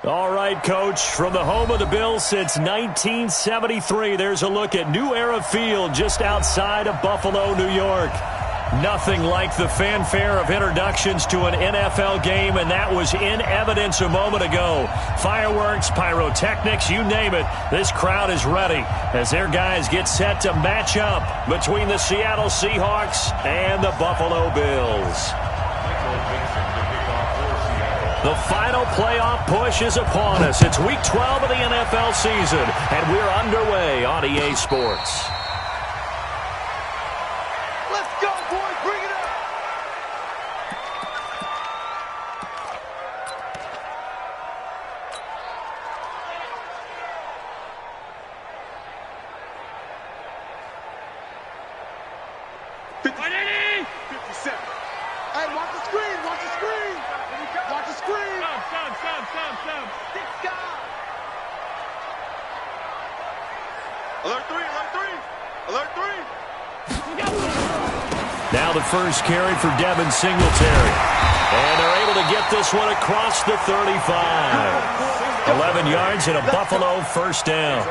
All right, Coach, from the home of the Bills since 1973, there's a look at New Era Field just outside of Buffalo, New York. Nothing like the fanfare of introductions to an NFL game, and that was in evidence a moment ago. Fireworks, pyrotechnics, you name it. This crowd is ready as their guys get set to match up between the Seattle Seahawks and the Buffalo Bills. The final playoff push is upon us. It's Week 12 of the NFL season, and we're underway on EA Sports. Let's go, boys. Bring it up. Hey, watch the screen. Watch the screen. Watch the screen. Stop. Stick stop. Alert 3. Alert 3. Now the first carry for Devin Singletary. And they're able to get this one across the 35. 11 yards and a Buffalo first down.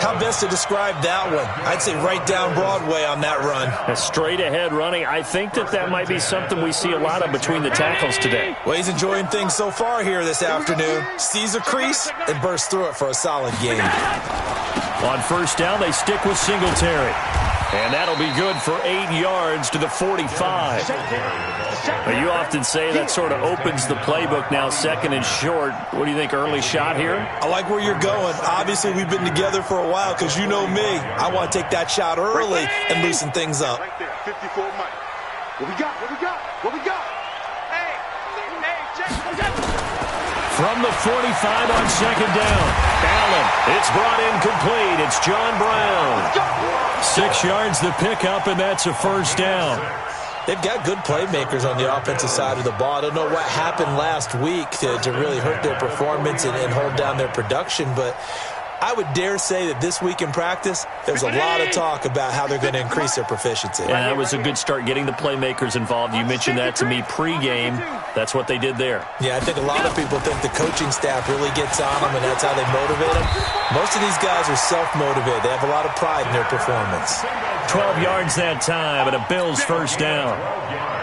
How best to describe that one? I'd say right down Broadway on that run. A straight ahead running. I think that might be something we see a lot of between the tackles today. Well, he's enjoying things so far here this afternoon. Sees a crease and bursts through it for a solid gain. On first down, they stick with Singletary. And that'll be good for 8 yards to the 45. But you often say that sort of opens the playbook now, second and short. What do you think, early shot here? I like where you're going. Obviously, we've been together for a while because you know me. I want to take that shot early and loosen things up. Right there, 54 Mike. What we got? Hey, check. From the 45 on second down. Allen, it's brought in complete. It's John Brown. 6 yards the pickup, and that's a first down. They've got good playmakers on the offensive side of the ball. I don't know what happened last week to really hurt their performance and hold down their production, but I would dare say that this week in practice, there's a lot of talk about how they're going to increase their proficiency. And that was a good start, getting the playmakers involved. You mentioned that to me pregame. That's what they did there. Yeah, I think a lot of people think the coaching staff really gets on them, and that's how they motivate them. Most of these guys are self-motivated. They have a lot of pride in their performance. 12 yards that time, and a Bills first down.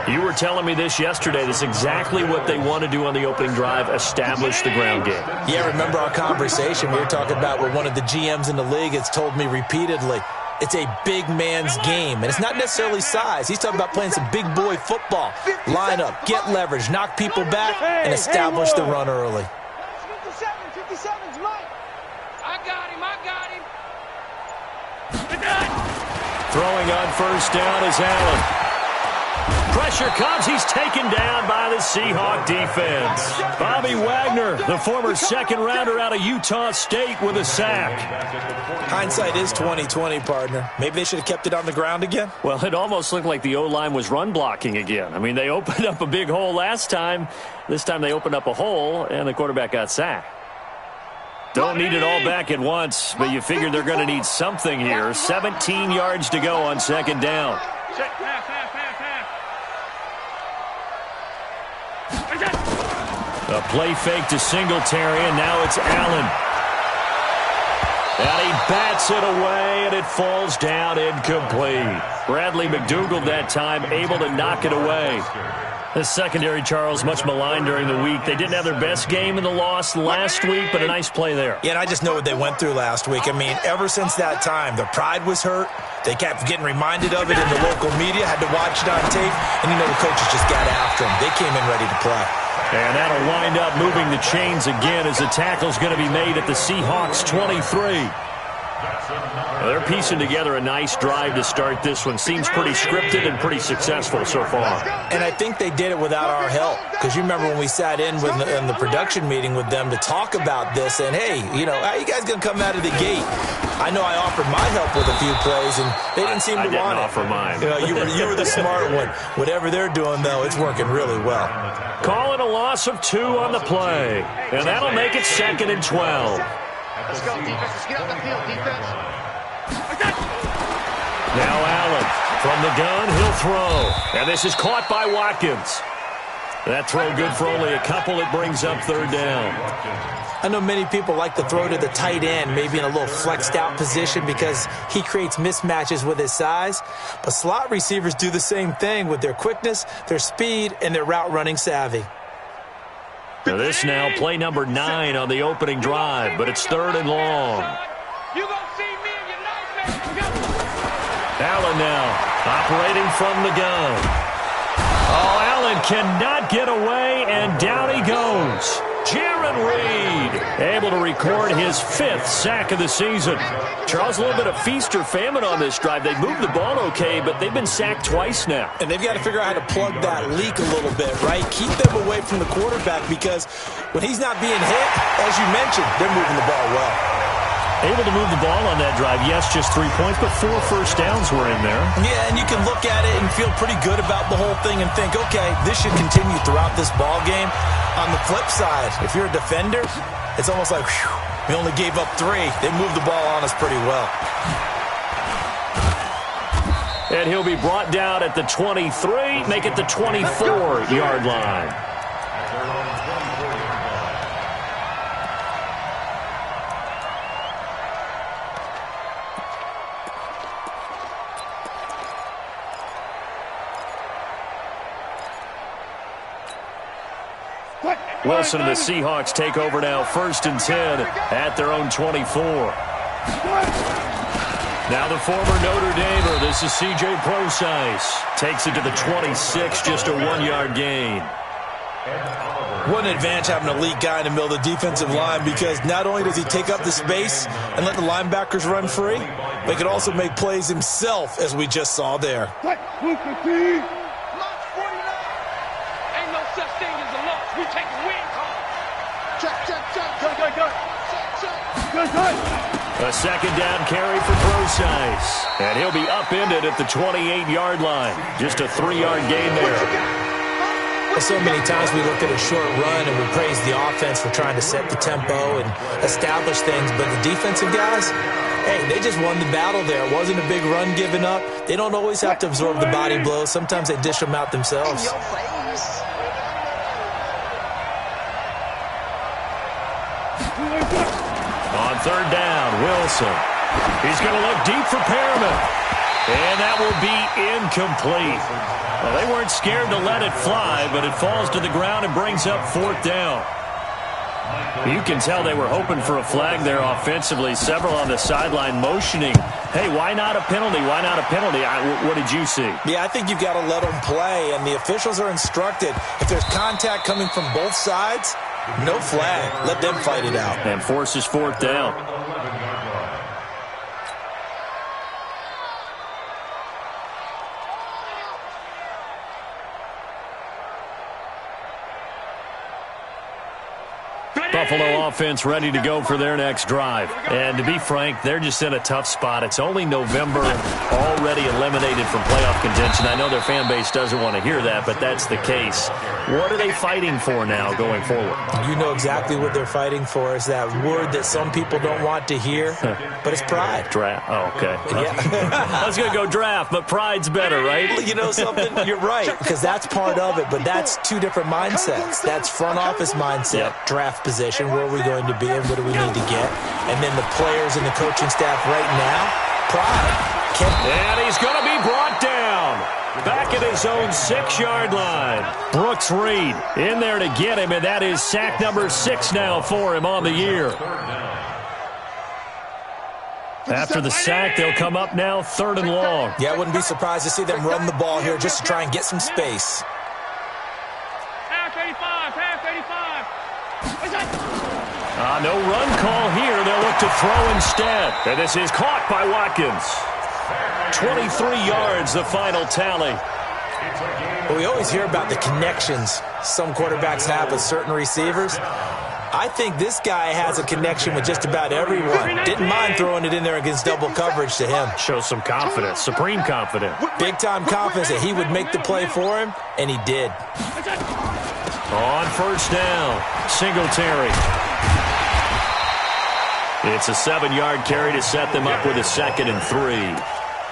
You were telling me this yesterday. That's exactly what they want to do on the opening drive, establish the ground game. Yeah, remember our conversation. We were talking about what one of the GMs in the league has told me repeatedly. It's a big man's game, and it's not necessarily size. He's talking about playing some big boy football. Line up, get leverage, knock people back, and establish the run early. 57's Mike. I got him. Throwing on first down is Allen. Pressure comes. He's taken down by the Seahawk defense. Bobby Wagner, the former second-rounder out of Utah State, with a sack. Hindsight is 20/20, partner. Maybe they should have kept it on the ground again. Well, it almost looked like the O-line was run blocking again. I mean, they opened up a big hole last time. This time they opened up a hole, and the quarterback got sacked. Don't need it all back at once, but you figure they're going to need something here. 17 yards to go on second down. A play fake to Singletary, and now it's Allen. And he bats it away, and it falls down incomplete. Bradley McDougald that time able to knock it away. The secondary, Charles, much maligned during the week. They didn't have their best game in the loss last week, but a nice play there. Yeah, and I just know what they went through last week. I mean, ever since that time, their pride was hurt. They kept getting reminded of it in the local media, had to watch it on tape, and you know the coaches just got after them. They came in ready to play. And that'll wind up moving the chains again as the tackle's going to be made at the Seahawks 23. They're piecing together a nice drive to start this one. Seems pretty scripted and pretty successful so far. And I think they did it without our help. Because you remember when we sat in the production meeting with them to talk about this, and hey, you know, how you guys going to come out of the gate? I know I offered my help with a few plays, and they didn't seem to want it. I didn't offer mine. You know, you were the smart one. Whatever they're doing, though, it's working really well. Calling a loss of 2 on the play. And that'll make it 2nd and 12. Let's go, defense. Let's get out the field, defense. Now Allen from the gun, he'll throw. And this is caught by Watkins. That throw good for only a couple. It brings up third down. I know many people like to throw to the tight end, maybe in a little flexed out position because he creates mismatches with his size. But slot receivers do the same thing with their quickness, their speed, and their route running savvy. So this now play number 9 on the opening drive, but it's third and long. Allen now operating from the gun. Oh, Allen cannot get away, and down he goes. Jaron Reed able to record his 5th sack of the season. Charles, a little bit of feast or famine on this drive. They moved the ball okay, but they've been sacked twice now. And they've got to figure out how to plug that leak a little bit, right? Keep them away from the quarterback because when he's not being hit, as you mentioned, they're moving the ball well. Able to move the ball on that drive. Yes, just 3 points, but 4 first downs were in there. Yeah, and you can look at it and feel pretty good about the whole thing and think, okay, this should continue throughout this ball game. On the flip side, if you're a defender, it's almost like, whew, we only gave up 3. They moved the ball on us pretty well. And he'll be brought down at the 23, make it the 24-yard line. Wilson and the Seahawks take over now, 1st and 10 at their own 24. Now the former Notre Damer, this is C.J. Prosise, takes it to the 26, just a 1-yard gain. What an advantage having an elite guy in the middle of the defensive line because not only does he take up the space and let the linebackers run free, but he can also make plays himself, as we just saw there. A second down carry for Prosise. And he'll be upended at the 28-yard line. Just a 3-yard gain there. So many times we look at a short run and we praise the offense for trying to set the tempo and establish things. But the defensive guys, hey, they just won the battle there. It wasn't a big run given up. They don't always have to absorb the body blows. Sometimes they dish them out themselves. On third down, Wilson. He's going to look deep for Perriman. And that will be incomplete. Well, they weren't scared to let it fly, but it falls to the ground and brings up 4th down. You can tell they were hoping for a flag there offensively. Several on the sideline motioning. Hey, why not a penalty? Why not a penalty? What did you see? Yeah, I think you've got to let them play, and the officials are instructed. If there's contact coming from both sides, no flag. Let them fight it out. And forces 4th down. Buffalo offense ready to go for their next drive. And to be frank, they're just in a tough spot. It's only November, already eliminated from playoff contention. I know their fan base doesn't want to hear that, but that's the case. What are they fighting for now going forward? You know exactly what they're fighting for. Is that word that some people don't want to hear, but it's pride. Draft. Oh, okay. Yeah. I was going to go draft, but pride's better, right? You know something? You're right, because that's part of it, but that's 2 different mindsets. That's front office mindset, draft position. Where are we going to be and what do we need to get? And then the players and the coaching staff right now, pride. And he's going to be brought down. Back at his own 6-yard line. Brooks Reed in there to get him, and that is sack number 6 now for him on the year. After the sack, they'll come up now 3rd and long. Yeah, I wouldn't be surprised to see them run the ball here just to try and get some space. No run call here. They'll look to throw instead. And this is caught by Watkins. 23 yards, the final tally. Well, we always hear about the connections some quarterbacks have with certain receivers. I think this guy has a connection with just about everyone. Didn't mind throwing it in there against double coverage to him. Shows some confidence, supreme confidence. Big-time confidence that he would make the play for him, and he did. On first down, Singletary. It's a 7-yard carry to set them up with a 2nd and 3.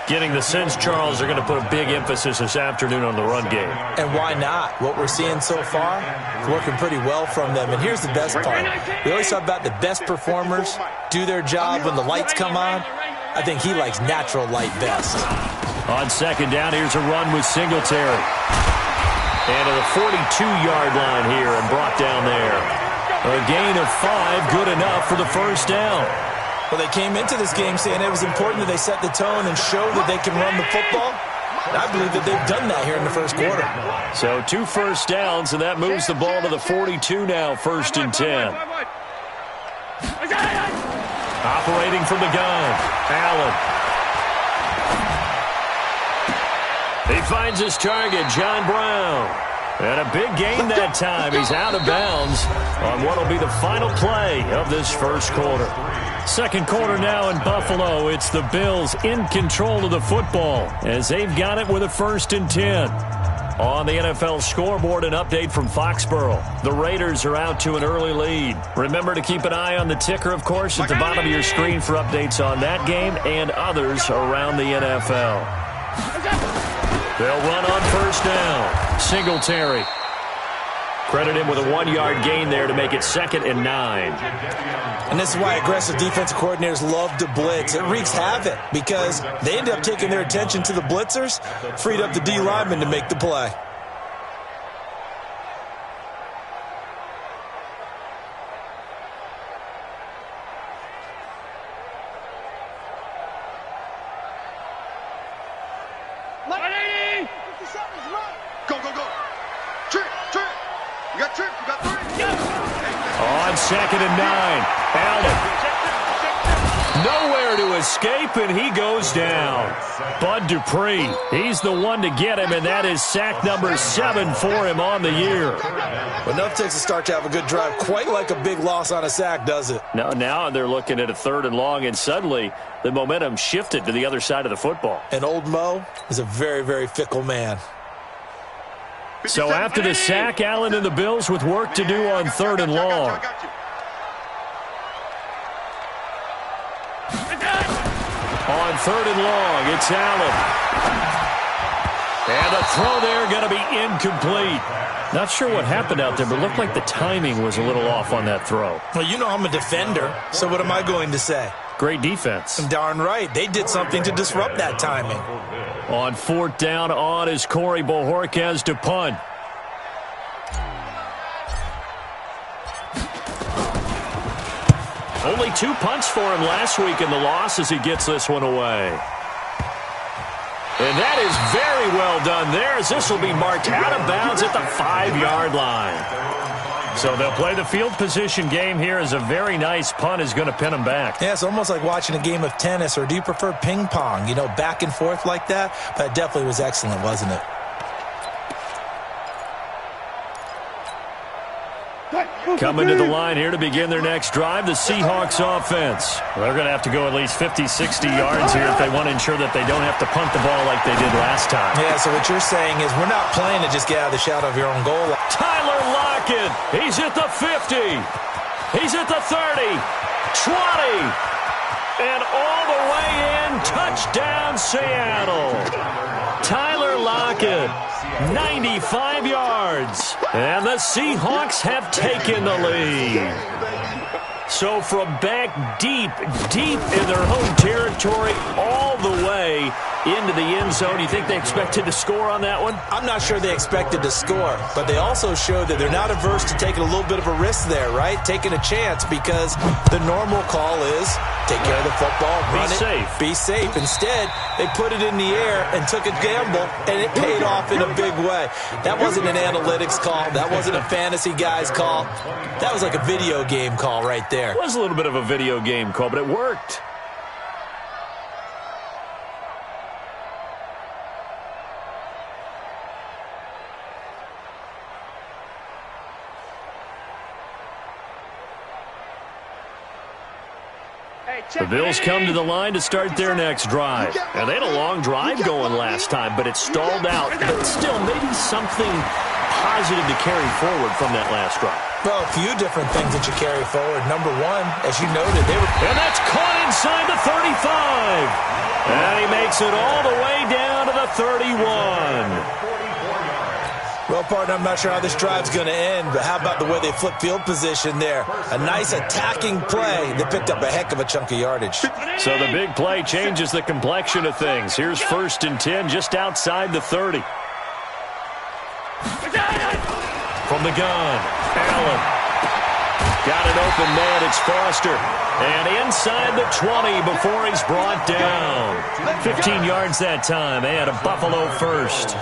Getting the sense, Charles, they're going to put a big emphasis this afternoon on the run game. And why not? What we're seeing so far is working pretty well from them. And here's the best part. We always talk about the best performers do their job when the lights come on. I think he likes natural light best. On second down, here's a run with Singletary. And to the 42-yard line here and brought down there. A gain of 5, good enough for the first down. Well, they came into this game saying it was important that they set the tone and show that they can run the football. And I believe that they've done that here in the first quarter. So 2 first downs, and that moves the ball to the 42 now, 1st and 10. Operating from the gun, Allen. He finds his target, John Brown. And a big gain that time. He's out of bounds on what will be the final play of this first quarter. Second quarter now in Buffalo. It's the Bills in control of the football as they've got it with a 1st and 10. On the NFL scoreboard, an update from Foxborough. The Raiders are out to an early lead. Remember to keep an eye on the ticker, of course, at the bottom of your screen for updates on that game and others around the NFL. They'll run on first down. Singletary. Credit him with a 1-yard gain there to make it 2nd and 9. And this is why aggressive defensive coordinators love to blitz. It wreaks havoc because they end up taking their attention to the blitzers, freed up the D lineman to make the play. Go, go, go. Trick, trick. You got trick. You got 3. On 2nd and 9, Allen. Nowhere to escape, and he goes down. Bud Dupree, he's the one to get him, and that is sack number 7 for him on the year. Well, enough takes a start to have a good drive. Quite like a big loss on a sack, does it? Now they're looking at a 3rd and long, and suddenly the momentum shifted to the other side of the football. And old Mo is a very, very fickle man. So after the sack, Allen and the Bills with work to do on 3rd and long. On 3rd and long, it's Allen. And the throw there going to be incomplete. Not sure what happened out there, but it looked like the timing was a little off on that throw. Well, you know I'm a defender, so what am I going to say? Great defense. Darn right. They did something to disrupt that timing. On 4th down, on is Corey Bojorquez to punt. Only 2 punts for him last week in the loss as he gets this one away. And that is very well done there as this will be marked out of bounds at the 5-yard line. So they'll play the field position game here as a very nice punt is going to pin them back. Yeah, it's almost like watching a game of tennis, or do you prefer ping pong? You know, back and forth like that? But it definitely was excellent, wasn't it? Coming to the line here to begin their next drive, the Seahawks offense. They're going to have to go at least 50, 60 yards here if they want to ensure that they don't have to punt the ball like they did last time. Yeah, so what you're saying is we're not playing to just get out of the shadow of your own goal line. Tyler Lockett, he's at the 50. He's at the 30, 20, and all the way in, touchdown Seattle. Tyler Lockett, 95 yards, and the Seahawks have taken the lead. So from back deep in their home territory all the way into the end zone, you think they expected to score on that one? I'm not sure they expected to score, but they also showed that they're not averse to taking a little bit of a risk there, right? Taking a chance, because the normal call is take care of the football, run it, be safe. Instead, they put it in the air and took a gamble, and it paid off in a big way. That wasn't an analytics call. That wasn't a fantasy guy's call. That was like a video game call right there. It was a little bit of a video game call, but it worked. The Bills come to the line to start their next drive. And they had a long drive going last time, but it stalled out. But still, maybe something positive to carry forward from that last drive. Well, a few different things that you carry forward. Number one, as you noted, they were... And that's caught inside the 35. And he makes it all the way down to the 31. Well, partner, I'm not sure how this drive's going to end, but how about the way they flip field position there? A nice attacking play. They picked up a heck of a chunk of yardage. So the big play changes the complexion of things. Here's 1st and 10 just outside the 30. From the gun, Allen. Got an open man, it's Foster. And inside the 20 before he's brought down. 15 yards that time, and a Buffalo first.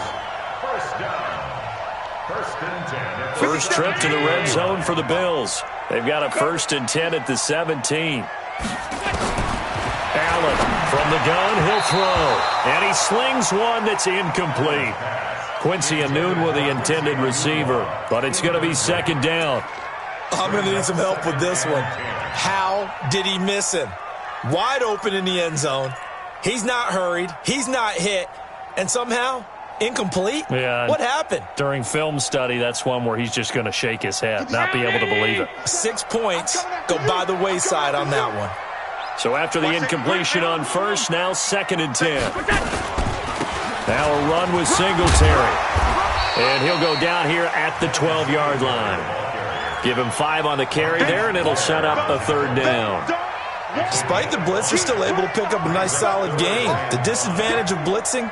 First trip to the red zone for the Bills. They've got a 1st and 10 at the 17. Allen from the gun, he'll throw. And he slings one that's incomplete. Quincy Anoon with the intended receiver, but it's going to be 2nd down. I'm going to need some help with this one. How did he miss him? Wide open in the end zone. He's not hurried. He's not hit. And somehow... incomplete? Yeah. What happened? During film study, that's one where he's just going to shake his head, not be able to believe it. 6 points go by the wayside on that one. So after the incompletion on first, now 2nd and 10. Now a run with Singletary. And he'll go down here at the 12-yard line. Give him 5 on the carry there, and it'll set up a 3rd down. Despite the blitz, they're still able to pick up a nice solid gain. The disadvantage of blitzing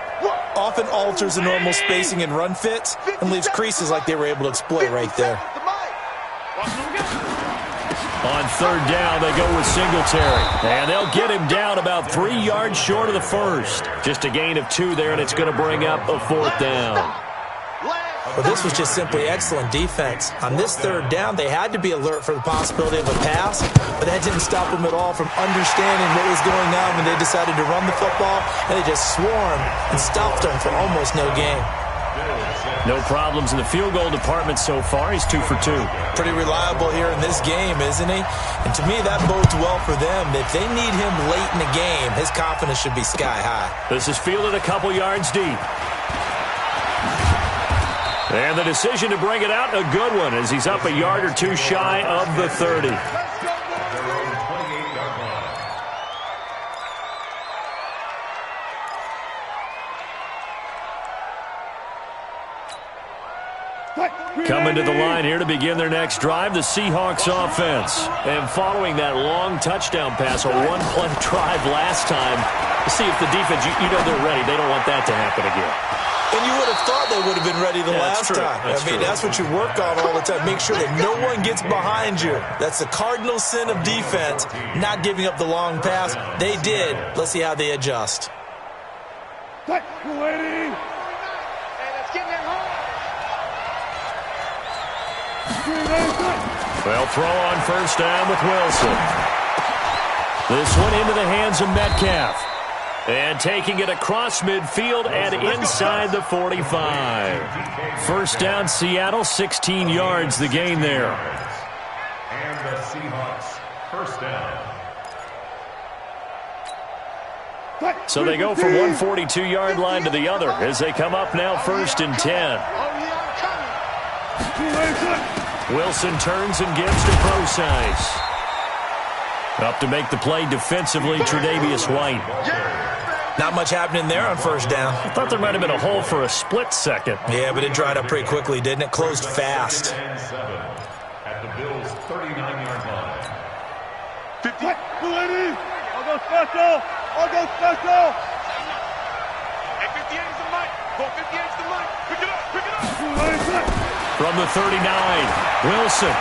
often alters the normal spacing and run fits and leaves creases like they were able to exploit right there. On 3rd down, they go with Singletary. And they'll get him down about 3 yards short of the first. Just a gain of 2 there, and it's going to bring up a 4th down. Well, this was just simply excellent defense. On this 3rd down, they had to be alert for the possibility of a pass, but that didn't stop them at all from understanding what was going on when they decided to run the football, and they just swarmed and stopped them for almost no gain. No problems in the field goal department so far. He's 2 for 2. Pretty reliable here in this game, isn't he? And to me, that bodes well for them. If they need him late in the game, his confidence should be sky high. This is fielded a couple yards deep. And the decision to bring it out, a good one, as he's up a yard or 2 shy of the 30. Coming to the line here to begin their next drive, the Seahawks offense. And following that long touchdown pass, a one-play drive last time, to see if the defense, you know they're ready. They don't want that to happen again. And you would have thought they would have been ready the last time. That's what you work on all the time. Make sure that no one gets behind you. That's the cardinal sin of defense, not giving up the long pass. They did. Let's see how they adjust. Well, throw on 1st down with Wilson. This one into the hands of Metcalf. And taking it across midfield and inside the 45. 1st down, Seattle, 16 yards, the gain there. And the Seahawks, 1st down. So they go from one 42-yard line to the other as they come up now 1st and 10. Wilson turns and gives to Procise. Up to make the play defensively, Tre'Davious White. Not much happening there on 1st down. I thought there might have been a hole for a split second. Yeah, but it dried up pretty quickly, didn't it? Closed fast. At the Bills' 39-yard line. 50. I'll go special. I'll go special. Hey, 58 is the mic. 58 is the mic. Pick it up. Pick it up. From the 39, Wilson.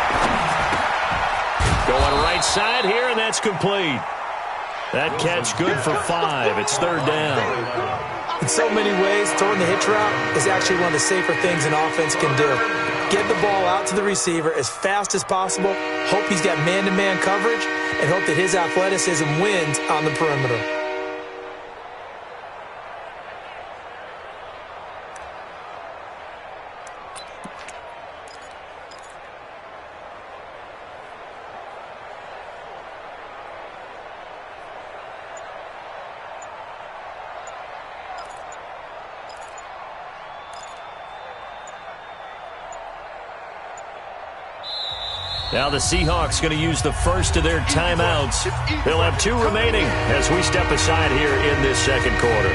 Going right side here, and that's complete. That catch good for 5. It's 3rd down. In so many ways, throwing the hitch route is actually one of the safer things an offense can do. Get the ball out to the receiver as fast as possible, hope he's got man-to-man coverage, and hope that his athleticism wins on the perimeter. Now the Seahawks going to use the first of their timeouts. They'll have 2 remaining as we step aside here in this second quarter.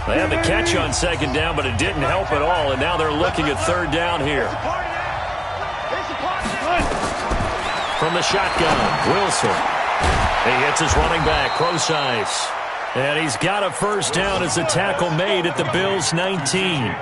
They had the catch on second down, but it didn't help at all, and now they're looking at third down here. From the shotgun, Wilson. He hits his running back, close ice. And he's got a first down as a tackle made at the Bills' 19.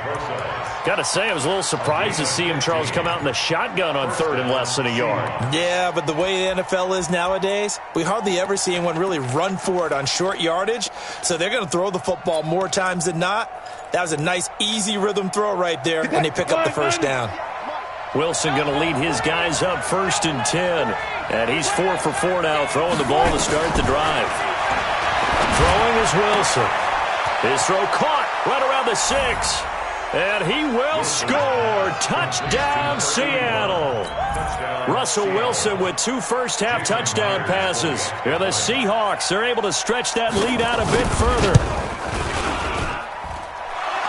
Got to say, I was a little surprised to see him, Charles, come out in the shotgun on third and less than a yard. Yeah, but the way the NFL is nowadays, we hardly ever see anyone really run for it on short yardage. So they're going to throw the football more times than not. That was a nice, easy rhythm throw right there, and they pick up the first down. Wilson going to lead his guys up 1st and 10. And he's 4 for 4 now, throwing the ball to start the drive. Throwing is Wilson. His throw caught right around the 6. And he will score. Touchdown, Seattle. Russell Wilson with 2 first-half touchdown passes. And the Seahawks are able to stretch that lead out a bit further.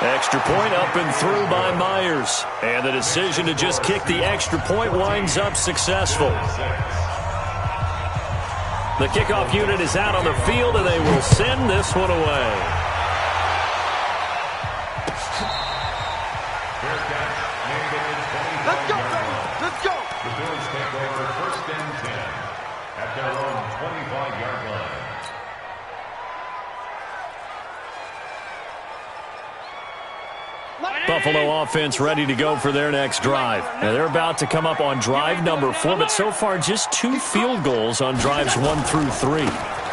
Extra point up and through by Myers. And the decision to just kick the extra point winds up successful. The kickoff unit is out on the field, and they will send this one away. Let's go, baby. Let's go. The Bills take over 1st and 10 at their own 25-yard line. Buffalo offense ready to go for their next drive. Now they're about to come up on drive number 4, but so far just 2 field goals on drives 1 through 3.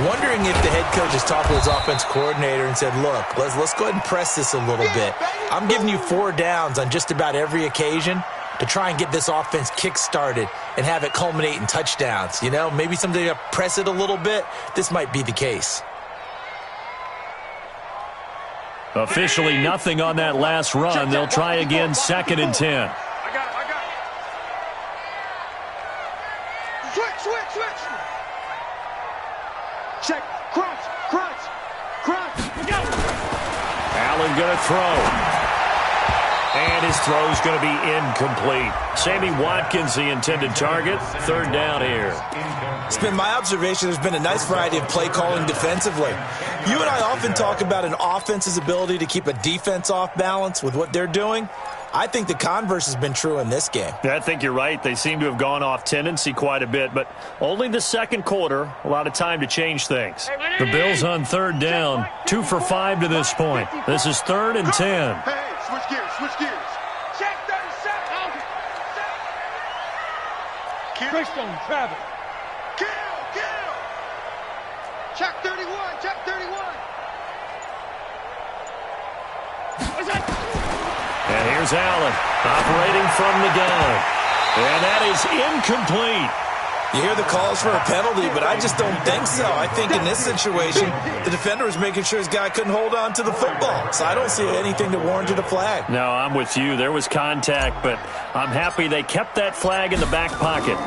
Wondering if the head coach has talked to his offense coordinator and said, look, let's go ahead and press this a little bit. I'm giving you 4 downs on just about every occasion to try and get this offense kick-started and have it culminate in touchdowns. You know, maybe something to press it a little bit. This might be the case. Officially nothing on that last run. They'll try again 2nd and 10. I got it. Switch. Check. Crunch. Allen going to throw. And his throw's going to be incomplete. Sammy Watkins, the intended target. 3rd down here. It's been my observation there's been a nice variety of play calling defensively. You and I often talk about an offense's ability to keep a defense off balance with what they're doing. I think the converse has been true in this game. Yeah, I think you're right. They seem to have gone off tendency quite a bit, but only the second quarter, a lot of time to change things. The Bills on 3rd down, 2 for 5 to this point. This is 3rd and 10. Hey, switch gears. Check 37. Keystone, travel. Kill. Check 31. And here's Allen operating from the gun. And that is incomplete. You hear the calls for a penalty, but I just don't think so. I think in this situation, the defender was making sure his guy couldn't hold on to the football. So I don't see anything that warranted a flag. No, I'm with you. There was contact, but I'm happy they kept that flag in the back pocket.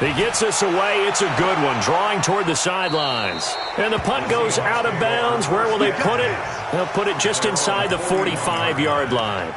He gets us away. It's a good one, drawing toward the sidelines. And the punt goes out of bounds. Where will they put it? They'll put it just inside the 45-yard line.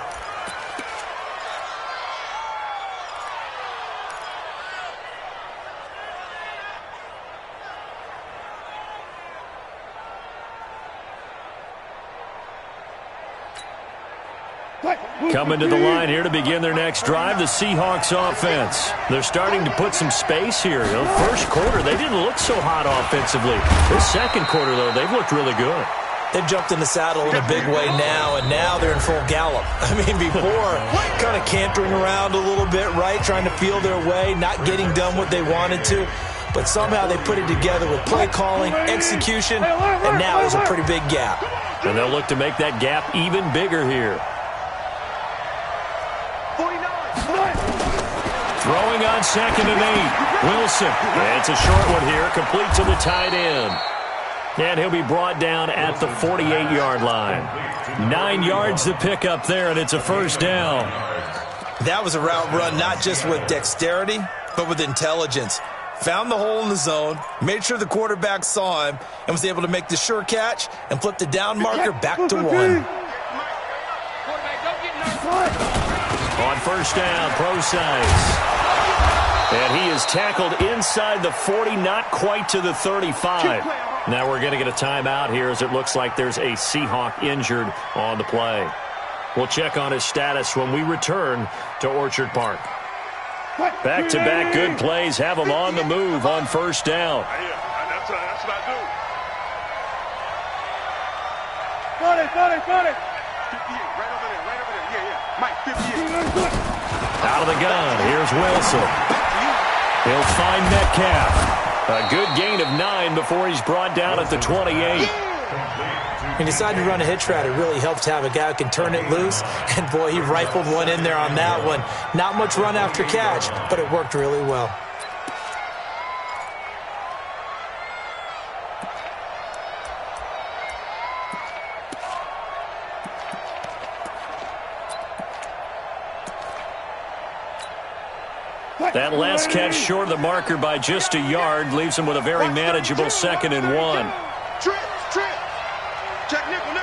Coming to the line here to begin their next drive, the Seahawks offense. They're starting to put some space here. You know, first quarter, they didn't look so hot offensively. This second quarter, though, they've looked really good. They've jumped in the saddle in a big way now, and now they're in full gallop. I mean, before, kind of cantering around a little bit, right, trying to feel their way, not getting done what they wanted to. But somehow they put it together with play calling, execution, and now there's a pretty big gap. And they'll look to make that gap even bigger here. Throwing on 2nd and 8. Wilson. And it's a short one here, complete to the tight end. And he'll be brought down at the 48-yard line. 9 yards to pick up there, and it's a first down. That was a route run not just with dexterity, but with intelligence. found the hole in the zone, made sure the quarterback saw him, and was able to make the sure catch and flip the down marker back to 1. On first down, Procise. And he is tackled inside the 40, not quite to the 35. Now we're going to get a timeout here as it looks like there's a Seahawk injured on the play. We'll check on his status when we return to Orchard Park. Back-to-back good plays have him on the move on first down. That's what I do. Got it. 58, right over there. Yeah. Mike, 58. Out of the gun, here's Wilson. He'll find Metcalf. A good gain of 9 before he's brought down at the 28. He decided to run a hitch route. It really helps to have a guy who can turn it loose. And, boy, he rifled one in there on that one. Not much run after catch, but it worked really well. That last catch short of the marker by just a yard leaves him with a very manageable 2nd and 1. Trip. Check nickel.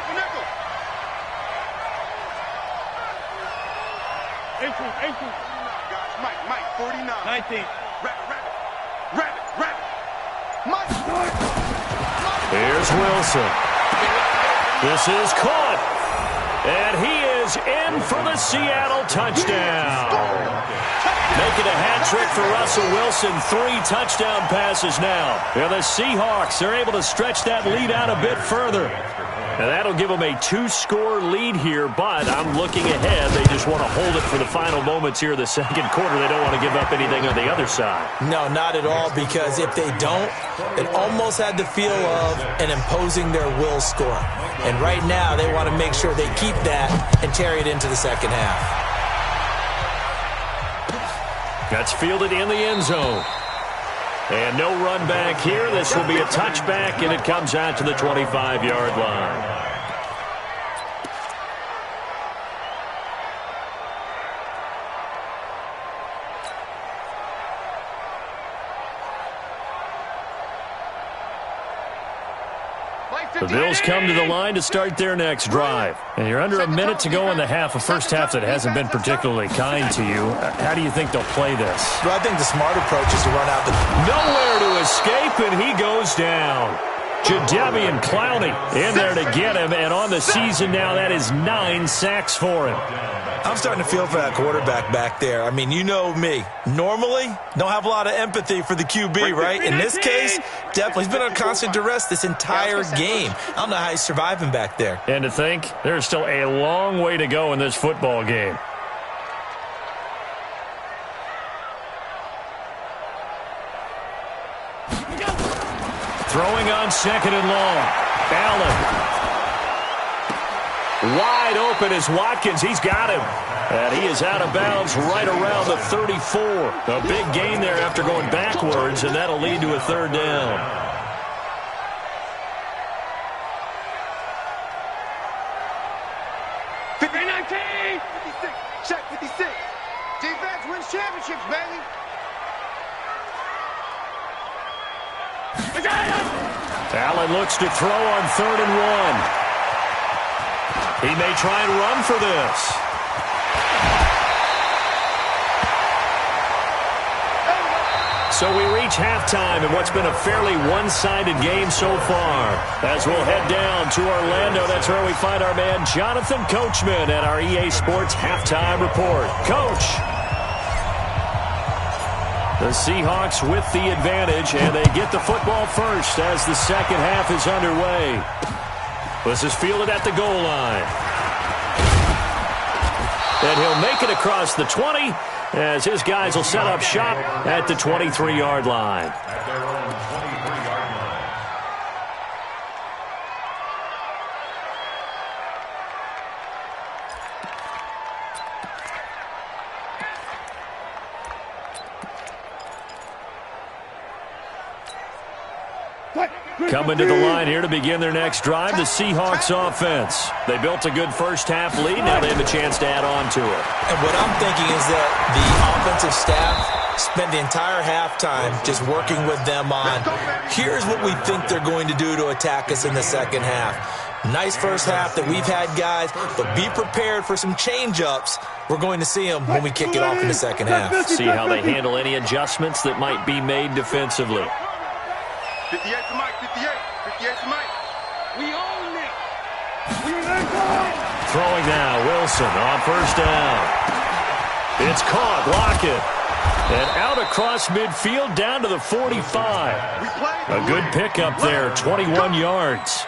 Ankle. Mike, 49. 19. Rabbit. Mike. Here's Wilson. This is caught. And he is in for the Seattle touchdown. Making a hat trick for Russell Wilson. 3 touchdown passes now. And the Seahawks are able to stretch that lead out a bit further. And that'll give them a 2-score lead here, but I'm looking ahead. They just want to hold it for the final moments here of the second quarter. They don't want to give up anything on the other side. No, not at all, because if they don't, it almost had the feel of an imposing their will score. And right now, they want to make sure they keep that and carry it into the second half. That's fielded in the end zone. And no run back here. This will be a touchback, and it comes out to the 25-yard line. The Bills come to the line to start their next drive. And you're under a minute to go in the half, a first half that hasn't been particularly kind to you. How do you think they'll play this? Well, I think the smart approach is to run out the... Nowhere to escape, and he goes down. Jadeveon Clowney in there to get him, and on the season now, that is 9 sacks for him. I'm starting to feel for that quarterback back there. I mean, you know me. Normally, don't have a lot of empathy for the QB, right? In this case, definitely. He's been under constant duress this entire game. I don't know how he's surviving back there. And to think, there's still a long way to go in this football game. Throwing on 2nd and long. Allen. Wide open is Watkins. He's got him. And he is out of bounds right around the 34. A big gain there after going backwards, and that'll lead to a 3rd down. Check 56. Defense wins championships, baby. Allen looks to throw on 3rd and 1. He may try and run for this. So we reach halftime in what's been a fairly one-sided game so far. As we'll head down to Orlando, that's where we find our man Jonathan Coachman at our EA Sports Halftime Report. Coach. The Seahawks with the advantage, and they get the football first as the second half is underway. This is fielded at the goal line. And he'll make it across the 20 as his guys will set up shop at the 23-yard line. Coming to the line here to begin their next drive, the Seahawks offense. They built a good first half lead. Now they have a chance to add on to it. And what I'm thinking is that the offensive staff Spent the entire halftime just working with them on, here's what we think they're going to do to attack us in the second half. Nice first half that we've had, guys, but be prepared for some change-ups. We're going to see them when we kick it off in the second half. See how they handle any adjustments that might be made defensively. 58 to Mike, 58. 58 to Mike. We own it. Throwing now, Wilson on first down. It's caught, Lockett. And out across midfield down to the 45. A good pickup there, 21 yards.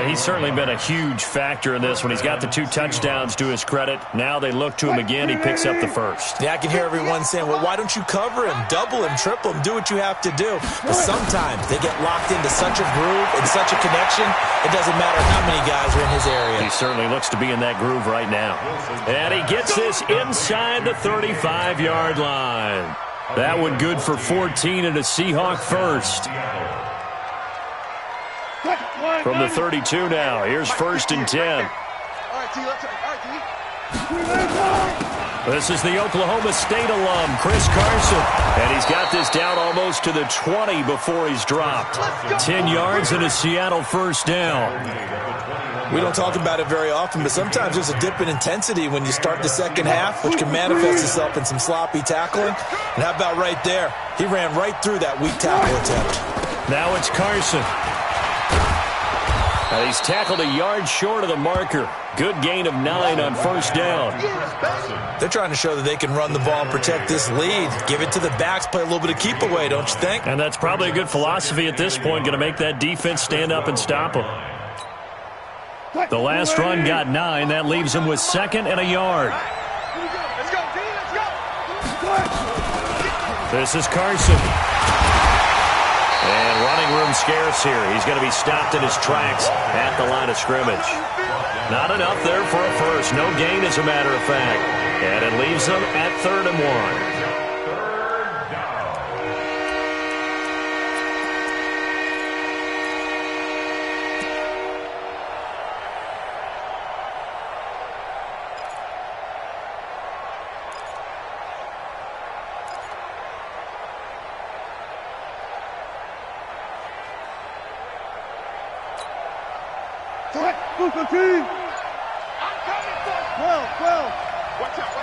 He's certainly been a huge factor in this when he's got the 2 touchdowns to his credit. Now they look to him again. He picks up the first. Yeah, I can hear everyone saying, well, why don't you cover him, double him, triple him, do what you have to do. But sometimes they get locked into such a groove and such a connection, it doesn't matter how many guys are in his area. He certainly looks to be in that groove right now. And he gets this inside the 35-yard line. That one good for 14 and a Seahawk first. From the 32 now, here's first and 10. This is the Oklahoma State alum, Chris Carson. And he's got this down almost to the 20 before he's dropped. 10 yards and a Seattle first down. We don't talk about it very often, but sometimes there's a dip in intensity when you start the second half, which can manifest itself in some sloppy tackling. And how about right there? He ran right through that weak tackle attempt. Now it's Carson. He's tackled a yard short of the marker. Good gain of 9 on first down. They're trying to show that they can run the ball and protect this lead. Give it to the backs, play a little bit of keep away, don't you think? And that's probably a good philosophy at this point, going to make that defense stand up and stop them. The last run got 9. That leaves him with 2nd and a yard. This is Carson. And running room scarce here. He's going to be stopped in his tracks at the line of scrimmage. Not enough there for a first. No gain, as a matter of fact. And it leaves them at 3rd and 1. Watch out.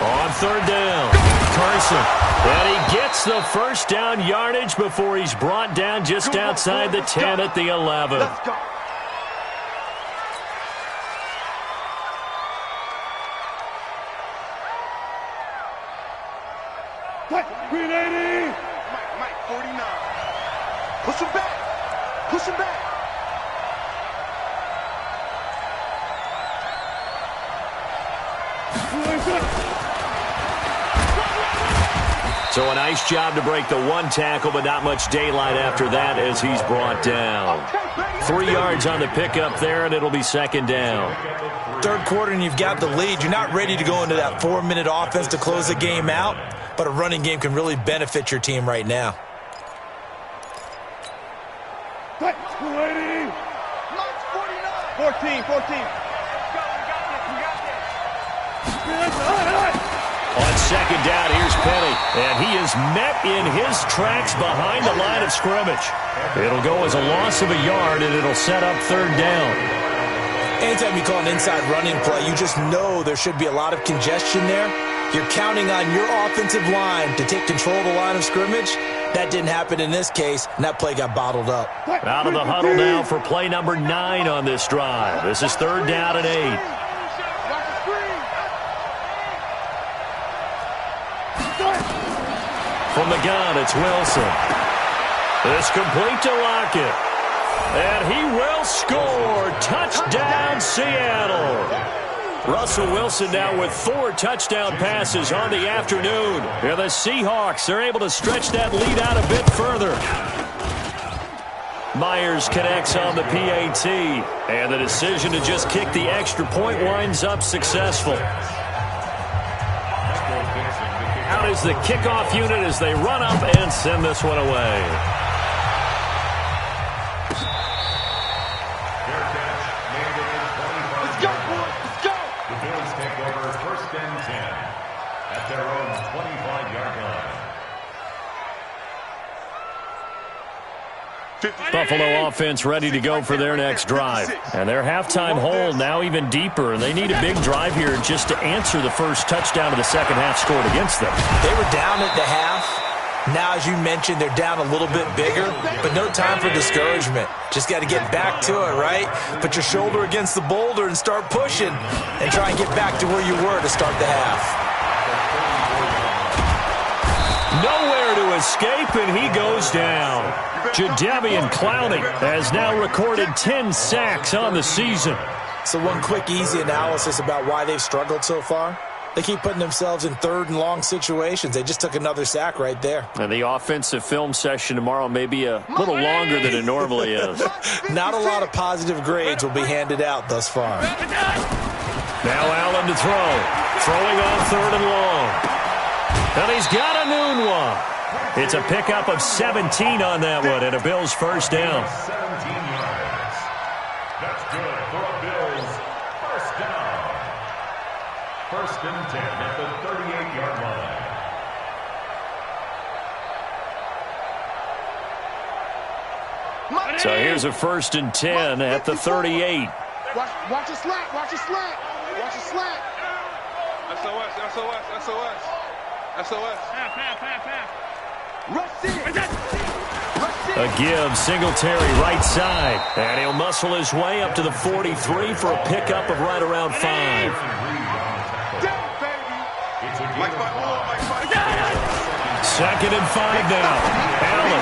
On 3rd down, Carson. And he gets the first down yardage before he's brought down just outside the 10 at the 11. Let's go. Green 80. Mike, 49. Push him back. Push him back. So a nice job to break the 1 tackle, but not much daylight after that as he's brought down. 3 yards on the pickup there, and it'll be 2nd down. 3rd quarter, and you've got the lead. You're not ready to go into that 4-minute offense to close the game out, but a running game can really benefit your team right now. 280. 14. On 2nd down, here's Penny. And he is met in his tracks behind the line of scrimmage. It'll go as a loss of a yard, and it'll set up 3rd down. Anytime you call an inside running play, you just know there should be a lot of congestion there. You're counting on your offensive line to take control of the line of scrimmage. That didn't happen in this case, and that play got bottled up. Out of the huddle now for play number 9 on this drive. This is 3rd down and 8. From the gun, it's Wilson. It's complete to Lockett. And he will score. Touchdown, Seattle. Russell Wilson now with 4 touchdown passes on the afternoon. And the Seahawks are able to stretch that lead out a bit further. Myers connects on the PAT. And the decision to just kick the extra point winds up successful. Out is the kickoff unit as they run up and send this one away. Let's go, boys. Let's go. The Bills take over 1st and 10 at their own 25-yard line. Buffalo offense ready to go for their next drive. And their halftime hole now even deeper. And they need a big drive here just to answer the first touchdown of the second half scored against them. They were down at the half. Now, as you mentioned, they're down a little bit bigger, but no time for discouragement. Just got to get back to it, right? Put your shoulder against the boulder and start pushing and try and get back to where you were to start the half. Nowhere to escape, and he goes down. Jadeveon Clowney has now recorded 10 sacks on the season. So one quick, easy analysis about why they've struggled so far. They keep putting themselves in third and long situations. They just took another sack right there. And the offensive film session tomorrow may be a little longer than it normally is. Not a lot of positive grades will be handed out thus far. Now Allen to throw. Throwing on third and long. And he's got a noon one. It's a pickup of 17 on that one, and a Bills first down. 17 yards. That's good for a Bills first down. First and 10 at the 38-yard line. So here's a first and 10 at the 38. Watch your slack. Watch your slack. Watch your slack. SOS. A give, Singletary right side. And he'll muscle his way up to the 43 for a pickup of right around 5. Second and 5 now. Allen.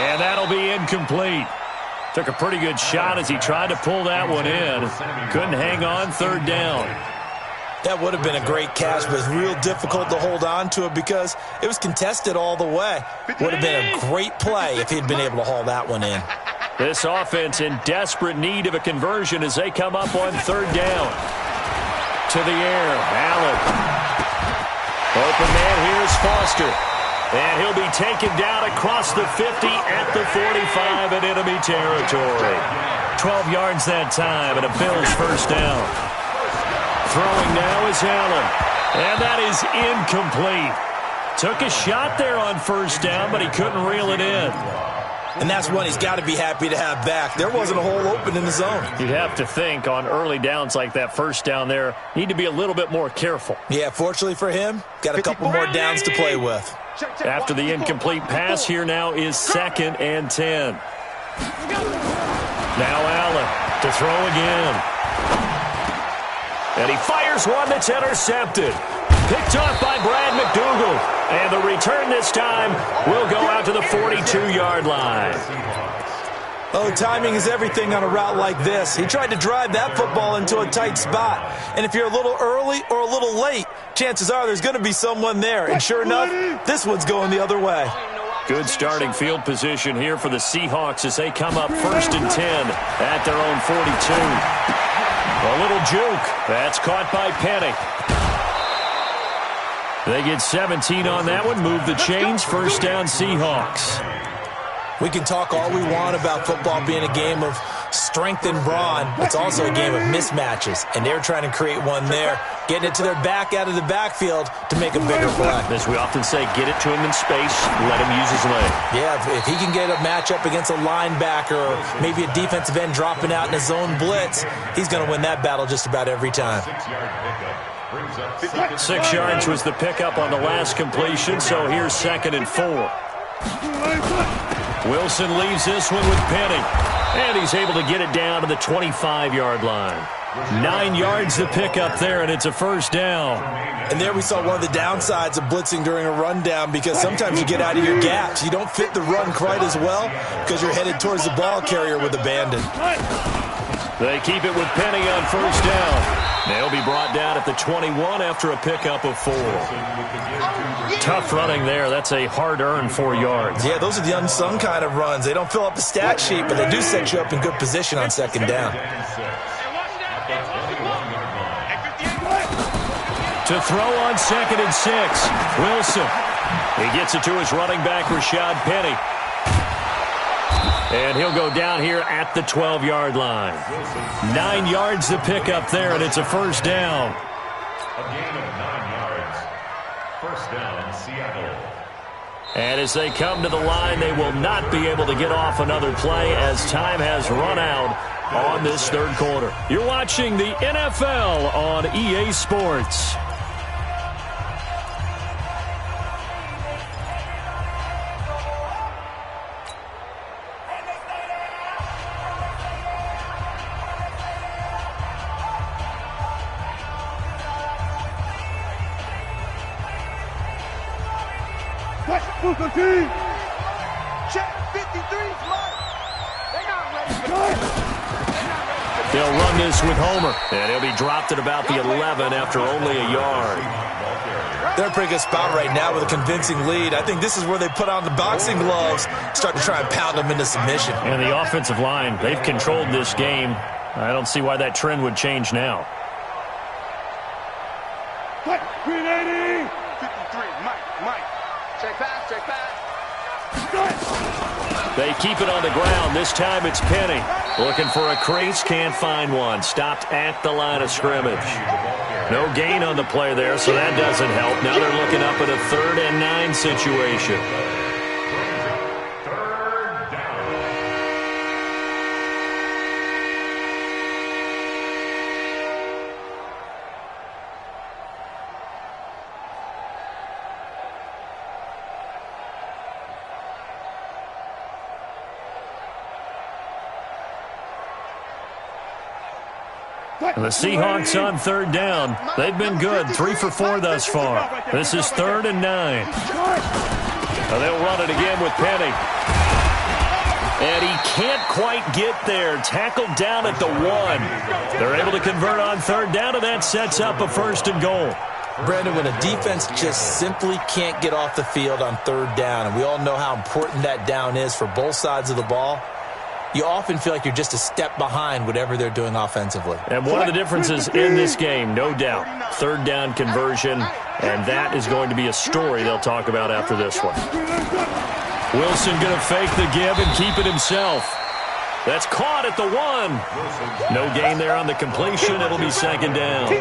And that'll be incomplete. Took a pretty good shot as he tried to pull that one in. Couldn't hang on, third down. That would have been a great catch, but it's real difficult to hold on to it because it was contested all the way. Would have been a great play if he'd been able to haul that one in. This offense in desperate need of a conversion as they come up on third down. To the air, Allen. Open man, here's Foster. And he'll be taken down across the 50 at the 45 in enemy territory. 12 yards that time and a Bills first down. Throwing now is Allen. And that is incomplete. Took a shot there on first down, but he couldn't reel it in. And that's one he's got to be happy to have back. There wasn't a hole open in the zone. You'd have to think on early downs like that first down there, need to be a little bit more careful. Yeah, fortunately for him, got a couple more downs to play with. After the incomplete pass, here now is second and 10. Now Allen to throw again. And he fires one that's intercepted. Picked off by Brad McDougal. And the return this time will go out to the 42-yard line. Oh, timing is everything on a route like this. He tried to drive that football into a tight spot. And if you're a little early or a little late, chances are there's going to be someone there. And sure enough, this one's going the other way. Good starting field position here for the Seahawks as they come up first and 10 at their own 42. A little juke. That's caught by Penny. They get 17 on that one. Move the chains. First down, Seahawks. We can talk all we want about football being a game of strength and brawn. It's also a game of mismatches, and they're trying to create one there, getting it to their back out of the backfield to make a bigger play. As we often say, get it to him in space, let him use his leg. Yeah, if he can get a matchup against a linebacker or maybe a defensive end dropping out in a zone blitz, he's going to win that battle just about every time. 6 yards was the pickup on the last completion, so here's second and 4. Wilson leaves this one with Penny. And he's able to get it down to the 25-yard line. 9 yards the pickup there, and it's a first down. And there we saw one of the downsides of blitzing during a rundown because sometimes you get out of your gaps. You don't fit the run quite as well because you're headed towards the ball carrier with abandon. They keep it with Penny on first down. They'll be brought down at the 21 after a pickup of 4. Tough running there. That's a hard-earned 4 yards. Yeah, those are the unsung kind of runs. They don't fill up the stat sheet, but they do set you up in good position on second down. To throw on second and 6, Wilson. He gets it to his running back, Rashad Penny. And he'll go down here at the 12-yard line. 9 yards to pick up there, and it's a first down. A gain of 9 yards. First down, Seattle. And as they come to the line, they will not be able to get off another play as time has run out on this third quarter. You're watching the NFL on EA Sports. Check 53's mark. They're not ready for this. They'll run this with Homer, and he'll be dropped at about the 11 after only a yard. They're in a pretty good spot right now with a convincing lead. I think this is where they put on the boxing gloves, start to try and pound them into submission. And the offensive line, they've controlled this game. I don't see why that trend would change now. 380. 53, Mike. Check pass. They keep it on the ground. This time it's Penny. Looking for a crease, can't find one. Stopped at the line of scrimmage. No gain on the play there, so that doesn't help. Now they're looking up at a 3rd and 9 situation. The Seahawks on 3rd down. They've been good, 3 for 4 thus far. This is 3rd and 9. They'll run it again with Penny. And he can't quite get there. Tackled down at the 1. They're able to convert on 3rd down, and that sets up a 1st and goal. Brandon, when a defense just simply can't get off the field on 3rd down, and we all know how important that down is for both sides of the ball, you often feel like you're just a step behind whatever they're doing offensively. And one of the differences in this game, no doubt, 3rd down conversion, and that is going to be a story they'll talk about after this one. Wilson going to fake the give and keep it himself. That's caught at the 1. No gain there on the completion. It'll be 2nd down.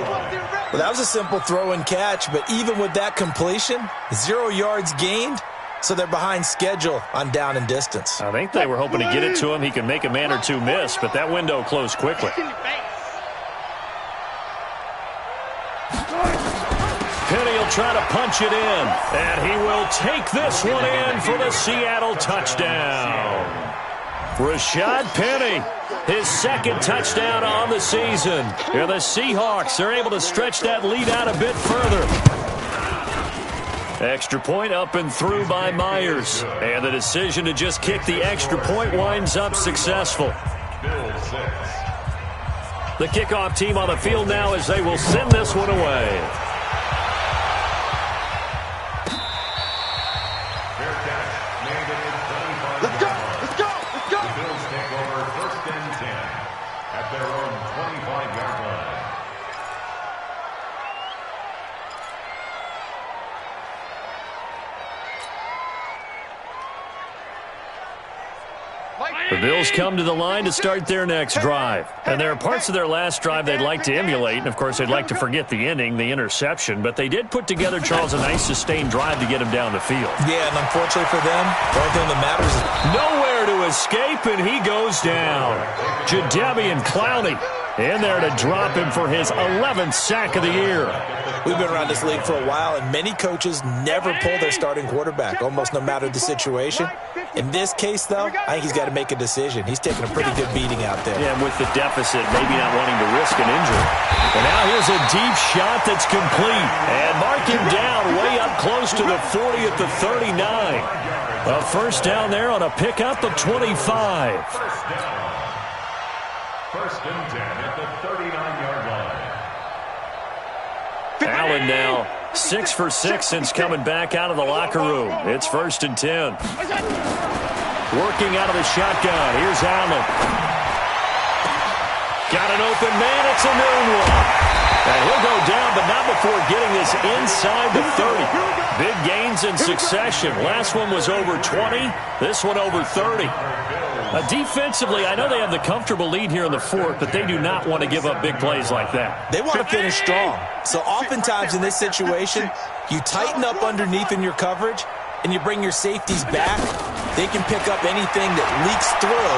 Well, that was a simple throw and catch, but even with that completion, 0 yards gained. So they're behind schedule on down and distance. I think they were hoping to get it to him. He could make a man or two miss, but that window closed quickly. Penny will try to punch it in, and he will take this one in for the Seattle touchdown. Rashad Penny, his 2nd touchdown on the season. And the Seahawks are able to stretch that lead out a bit further. Extra point up and through by Myers. And the decision to just kick the extra point winds up successful. The kickoff team on the field now as they will send this one away. Let's go. The Bills take over 1st and 10 at their own 25-yard line. The Bills come to the line to start their next drive. And there are parts of their last drive they'd like to emulate. And, of course, they'd like to forget the ending, the interception. But they did put together, Charles, a nice sustained drive to get him down the field. Yeah, and unfortunately for them, the only thing that matters is nowhere to escape, and he goes down. Jadeveon Clowney in there to drop him for his 11th sack of the year. We've been around this league for a while, and many coaches never pull their starting quarterback, almost no matter the situation. In this case, though, I think he's got to make a decision. He's taking a pretty good beating out there. Yeah, and with the deficit, maybe not wanting to risk an injury. And now here's a deep shot that's complete. And mark him down way up close to the 40 at the 39. A 1st down there on a pickup of 25. 1st and 10 at the 39-yard line. Allen now 6 for 6 since coming back out of the locker room. It's 1st and 10. Working out of the shotgun. Here's Allen. Got an open man. It's a noon one. And he'll go down, but not before getting this inside the 30. Big gains in succession. Last one was over 20. This one over 30. Defensively, I know they have the comfortable lead here in the fourth, but they do not want to give up big plays like that. They want to finish strong. So oftentimes in this situation, you tighten up underneath in your coverage, and you bring your safeties back. They can pick up anything that leaks through.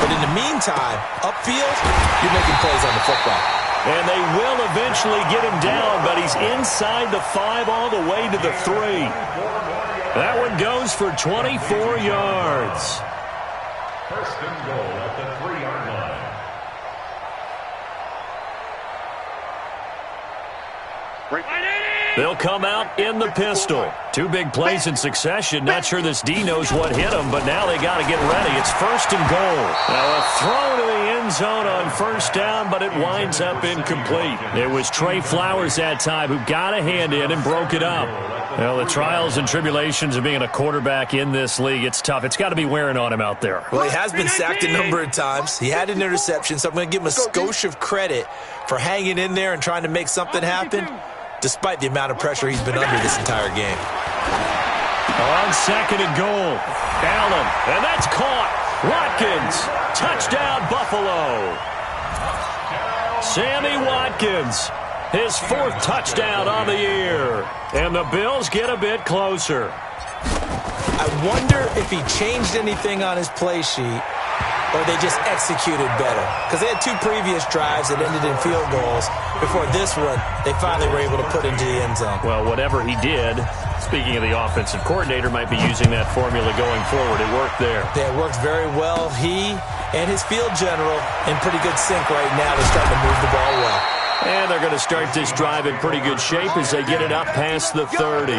But in the meantime, upfield, you're making plays on the football. And they will eventually get him down, but he's inside the 5 all the way to the 3. That one goes for 24 yards. First and goal at the 3-yard line. They'll come out in the pistol. 2 big plays in succession. Not sure this D knows what hit him, but now they got to get ready. It's first and goal. Now a throw to the end zone on first down, but it winds up incomplete. It was Trey Flowers that time who got a hand in and broke it up. Well, the trials and tribulations of being a quarterback in this league, it's tough. It's got to be wearing on him out there. Well, he has been sacked a number of times. He had an interception, so I'm going to give him a skosh of credit for hanging in there and trying to make something happen, despite the amount of pressure he's been under this entire game. On second and goal, Allen, and that's caught. Watkins, touchdown Buffalo. Sammy Watkins, his 4th touchdown on the year. And the Bills get a bit closer. I wonder if he changed anything on his play sheet or they just executed better. Because they had 2 previous drives that ended in field goals. Before this one, they finally were able to put into the end zone. Well, whatever he did, speaking of the offensive coordinator, might be using that formula going forward. It worked there. Yeah, it worked very well. He and his field general in pretty good sync right now. They're starting to move the ball well. And they're going to start this drive in pretty good shape as they get it up past the 30.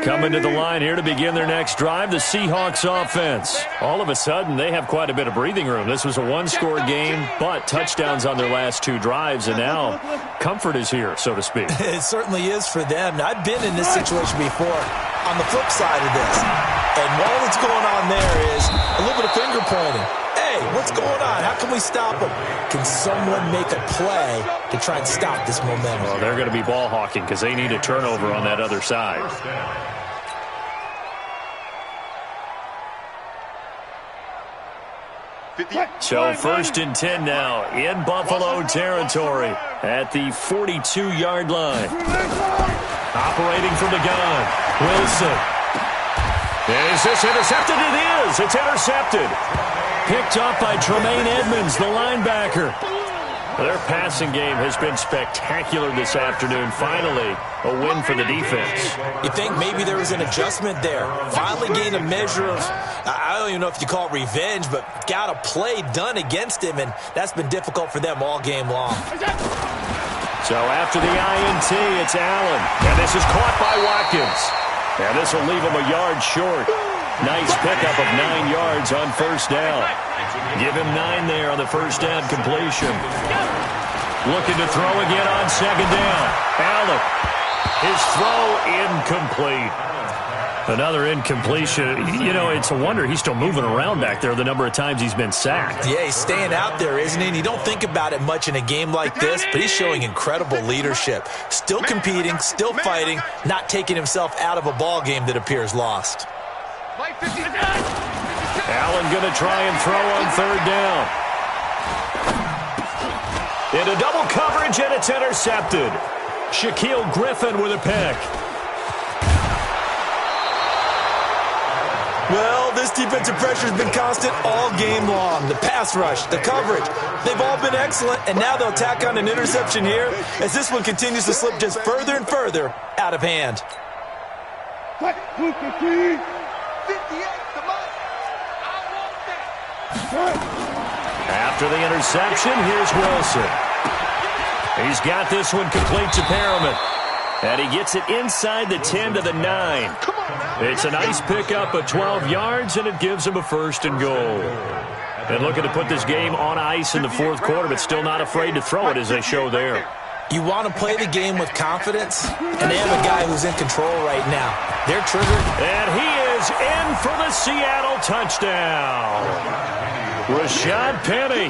Coming to the line here to begin their next drive, the Seahawks offense. All of a sudden, they have quite a bit of breathing room. This was a 1-score game, but touchdowns on their last 2 drives, and now comfort is here, so to speak. It certainly is for them. Now, I've been in this situation before on the flip side of this, and all that's going on there is a little bit of finger pointing. Hey, what's going on? How can we stop them? Can someone make a play to try and stop this momentum? Well, they're going to be ball hawking because they need a turnover on that other side. So first and 10 now in Buffalo territory at the 42-yard line. Operating from the gun, Wilson. Is this intercepted? It is. It's intercepted. Picked up by Tremaine Edmonds, the linebacker. Their passing game has been spectacular this afternoon. Finally, a win for the defense. You think maybe there was an adjustment there. Finally gained a measure of, I don't even know if you call it revenge, but got a play done against him, and that's been difficult for them all game long. So after the INT, it's Allen. And this is caught by Watkins. And this will leave him a yard short. Nice pickup of 9 yards on first down. Give him 9 there on the first down completion. Looking to throw again on second down. Allen. His throw incomplete. Another incompletion. You know, it's a wonder he's still moving around back there the number of times he's been sacked. Yeah, he's staying out there, isn't he? And you don't think about it much in a game like this, but he's showing incredible leadership. Still competing, still fighting, not taking himself out of a ball game that appears lost. Allen going to try and throw on third down. Into double coverage, and it's intercepted. Shaquille Griffin with a pick. Well, this defensive pressure has been constant all game long. The pass rush, the coverage, they've all been excellent, and now they'll tack on an interception here as this one continues to slip just further and further out of hand. After the interception, here's Wilson. He's got this one complete to Perriman. And he gets it inside the 10 to the 9. It's a nice pickup of 12 yards, and it gives him a first and goal. And looking to put this game on ice in the fourth quarter, but still not afraid to throw it as they show there. You want to play the game with confidence, and they have a guy who's in control right now. They're triggered. And he is in for the Seattle touchdown. Rashad Penny,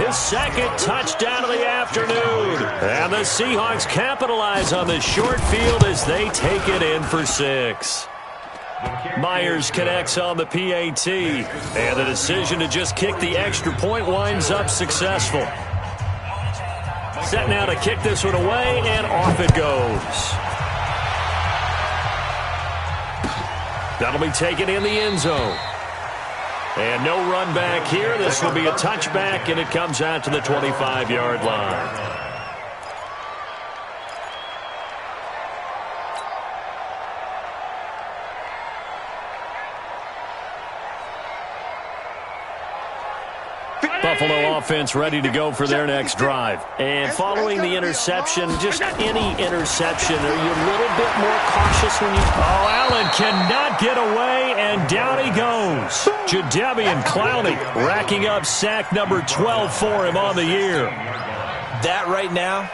his second touchdown of the afternoon. And the Seahawks capitalize on this short field as they take it in for 6. Myers connects on the PAT, and the decision to just kick the extra point winds up successful. Set now to kick this one away, and off it goes. That'll be taken in the end zone. And no run back here. This will be a touchback, and it comes out to the 25-yard line. Buffalo offense ready to go for their next drive. And following the interception, just any interception, are you a little bit more cautious when you... Oh, Allen cannot get away, and down he goes. Jadeveon Clowney racking up sack number 12 for him on the year. That right now,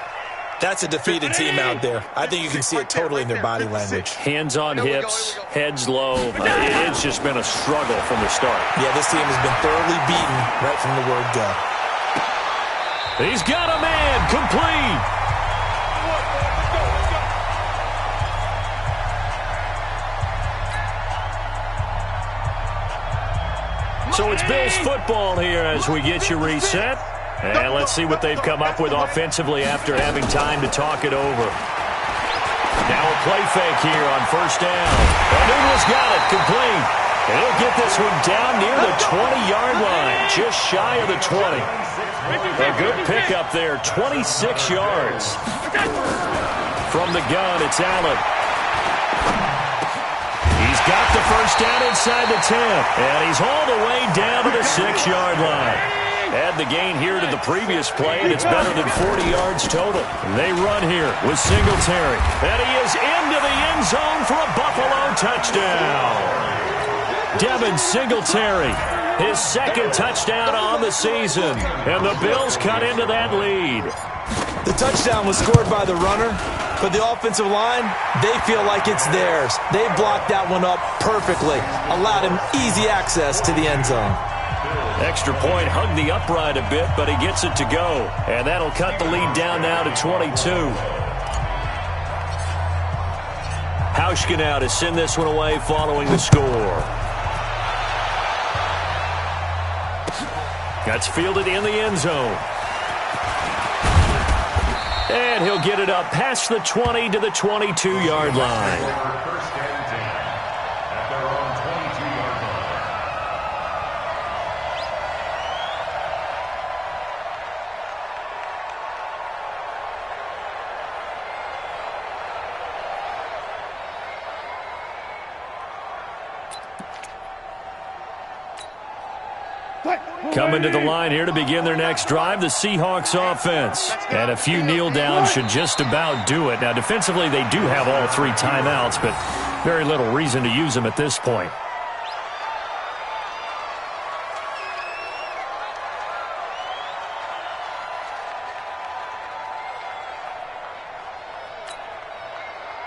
that's a defeated team out there. I think you can see it totally in their body language. Hands on hips, heads low. It's just been a struggle from the start. Yeah, this team has been thoroughly beaten right from the word go. He's got a man, complete. So it's Bills football here as we get you reset. And let's see what they've come up with offensively after having time to talk it over. Now a play fake here on first down. O'Neill's got it, complete. And he'll get this one down near the 20-yard line, just shy of the 20. A good pickup there, 26 yards. From the gun, it's Allen. He's got the first down inside the 10, and he's all the way down to the 6-yard line. Add the gain here to the previous play, and it's better than 40 yards total. They run here with Singletary. And he is into the end zone for a Buffalo touchdown. Devin Singletary, his second touchdown on the season. And the Bills cut into that lead. The touchdown was scored by the runner, but the offensive line, they feel like it's theirs. They blocked that one up perfectly, allowed him easy access to the end zone. Extra point, hugged the upright a bit, but he gets it to go. And that'll cut the lead down now to 22. Hauschka now to send this one away following the score. That's fielded in the end zone. And he'll get it up past the 20 to the 22-yard line. Coming to the line here to begin their next drive, the Seahawks offense. And a few kneel downs should just about do it. Now, defensively, they do have all 3 timeouts, but very little reason to use them at this point.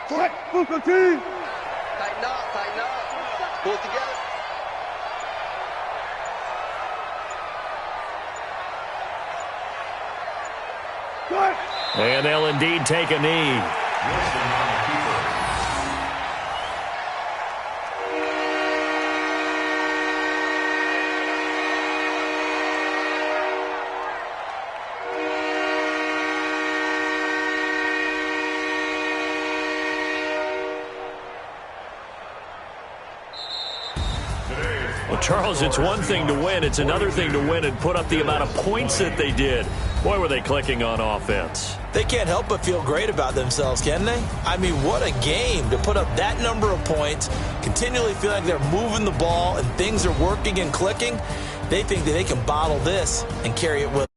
Tighten up, tighten up. Pull it together. And they'll indeed take a knee. Well, Charles, it's one thing to win. It's another thing to win and put up the amount of points that they did. Boy, were they clicking on offense. They can't help but feel great about themselves, can they? I mean, what a game to put up that number of points, continually feel like they're moving the ball and things are working and clicking. They think that they can bottle this and carry it with